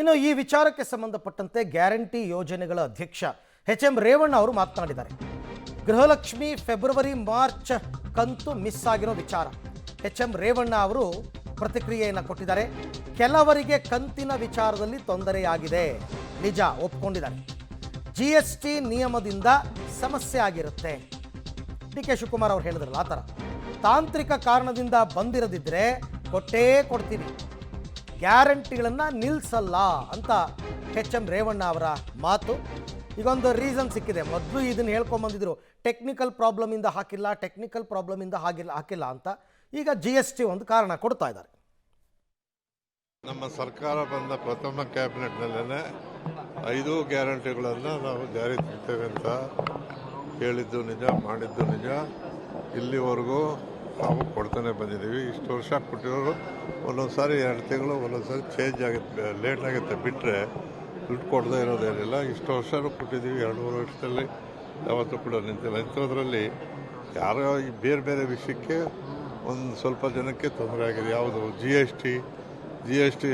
ಇನ್ನು ಈ ವಿಚಾರಕ್ಕೆ ಸಂಬಂಧಪಟ್ಟಂತೆ ಗ್ಯಾರಂಟಿ ಯೋಜನೆಗಳ ಅಧ್ಯಕ್ಷ ಎಚ್.ಎಂ. ರೇವಣ್ಣ ಅವರು ಮಾತನಾಡಿದ್ದಾರೆ. ಗೃಹಲಕ್ಷ್ಮಿ ಫೆಬ್ರವರಿ ಮಾರ್ಚ್ ಕಂತು ಮಿಸ್ ಆಗಿರೋ ವಿಚಾರ ಎಚ್.ಎಂ. ರೇವಣ್ಣ ಅವರು ಪ್ರತಿಕ್ರಿಯೆಯನ್ನು ಕೊಟ್ಟಿದ್ದಾರೆ. ಕೆಲವರಿಗೆ ಕಂತಿನ ವಿಚಾರದಲ್ಲಿ ತೊಂದರೆಯಾಗಿದೆ, ನಿಜ, ಒಪ್ಕೊಂಡಿದ್ದಾರೆ. GST ನಿಯಮದಿಂದ ಸಮಸ್ಯೆ ಆಗಿರುತ್ತೆ. ಡಿ.ಕೆ. ಶಿವಕುಮಾರ್ ಅವರು ಹೇಳಿದ್ರಲ್ಲ, ಆ ಥರ ತಾಂತ್ರಿಕ ಕಾರಣದಿಂದ ಬಂದಿರದಿದ್ದರೆ ಕೊಟ್ಟೇ ಕೊಡ್ತೀವಿ, ಗ್ಯಾರಂಟಿಗಳನ್ನು ನಿಲ್ಲಿಸಲ್ಲ ಅಂತ ಎಚ್.ಎಂ. ರೇವಣ್ಣ ಅವರ ಮಾತು. ಈಗೊಂದು ರೀಸನ್ ಸಿಕ್ಕಿದೆ. ಮೊದಲು ಇದನ್ನು ಹೇಳ್ಕೊಂಬಂದಿದ್ರು, ಟೆಕ್ನಿಕಲ್ ಪ್ರಾಬ್ಲಮಿಂದ ಹಾಕಿಲ್ಲ ಅಂತ. ಈಗ GST ಒಂದು ಕಾರಣ ಕೊಡ್ತಾ ಇದ್ದಾರೆ. ನಮ್ಮ ಸರ್ಕಾರ ಬಂದ ಪ್ರಥಮ ಕ್ಯಾಬಿನೆಟ್ನಲ್ಲೇ 5 ಗ್ಯಾರಂಟಿಗಳನ್ನು ನಾವು ಜಾರಿ ತರ್ತೇವೆ ಅಂತ ಹೇಳಿದ್ದು ನಿಜ, ಮಾಡಿದ್ದು ನಿಜ. ಇಲ್ಲಿವರೆಗೂ ನಾವು ಕೊಡ್ತಾನೆ ಬಂದಿದ್ದೀವಿ. ಇಷ್ಟು ವರ್ಷ ಕೊಟ್ಟಿರೋರು ಒಂದೊಂದು ಸಾರಿ 2 ತಿಂಗಳು, ಒಂದೊಂದು ಸಾರಿ ಚೇಂಜ್ ಆಗುತ್ತೆ, ಲೇಟ್ ಆಗುತ್ತೆ, ಬಿಟ್ಟರೆ ದುಡ್ಡು ಕೊಡದೇ ಇರೋದೇನಿಲ್ಲ. ಇಷ್ಟು ವರ್ಷನೂ ಕೊಟ್ಟಿದ್ದೀವಿ. 2-3 ವರ್ಷದಲ್ಲಿ ಯಾವತ್ತೂ ಕೂಡ ನಿಂತಿಲ್ಲ. ಇಂಥದ್ರಲ್ಲಿ ಯಾರೋ ಬೇರೆ ಬೇರೆ ವಿಷಯಕ್ಕೆ ಒಂದು ಸ್ವಲ್ಪ ಜನಕ್ಕೆ ತೊಂದರೆ ಆಗಿದೆ. ಯಾವುದು GST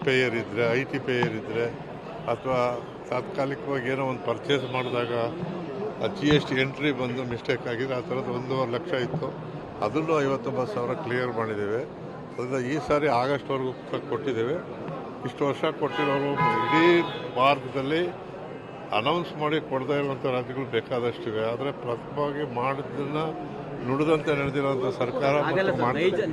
ಪೇಯರ್ ಇದ್ದರೆ, IT ಪೇಯರ್ ಇದ್ದರೆ, ಅಥವಾ ತಾತ್ಕಾಲಿಕವಾಗಿ ಏನೋ ಒಂದು ಪರ್ಚೇಸ್ ಮಾಡಿದಾಗ GST ಎಂಟ್ರಿ ಬಂದು ಮಿಸ್ಟೇಕ್ ಆಗಿದೆ. ಆ ಥರದ್ದು 1.5 ಲಕ್ಷ ಇತ್ತು, ಅದನ್ನು 59,000 ಕ್ಲಿಯರ್ ಮಾಡಿದ್ದೇವೆ. ಅದರಿಂದ ಈ ಸಾರಿ ಆಗಸ್ಟ್ವರೆಗೂ ಕೊಟ್ಟಿದ್ದೇವೆ. ಇಷ್ಟು ವರ್ಷ ಕೊಟ್ಟಿರೋರು ಇಡೀ ಭಾರತದಲ್ಲಿ ಅನೌನ್ಸ್ ಮಾಡಿ ಕೊಡದೇ ಇರುವಂಥ ರಾಜ್ಯಗಳು ಬೇಕಾದಷ್ಟಿವೆ. ಆದರೆ ಪ್ರಥಮವಾಗಿ ಮಾಡಿದ್ದನ್ನು ನುಡಿದಂತೆ ನಡೆದಿರುವಂಥ ಸರ್ಕಾರ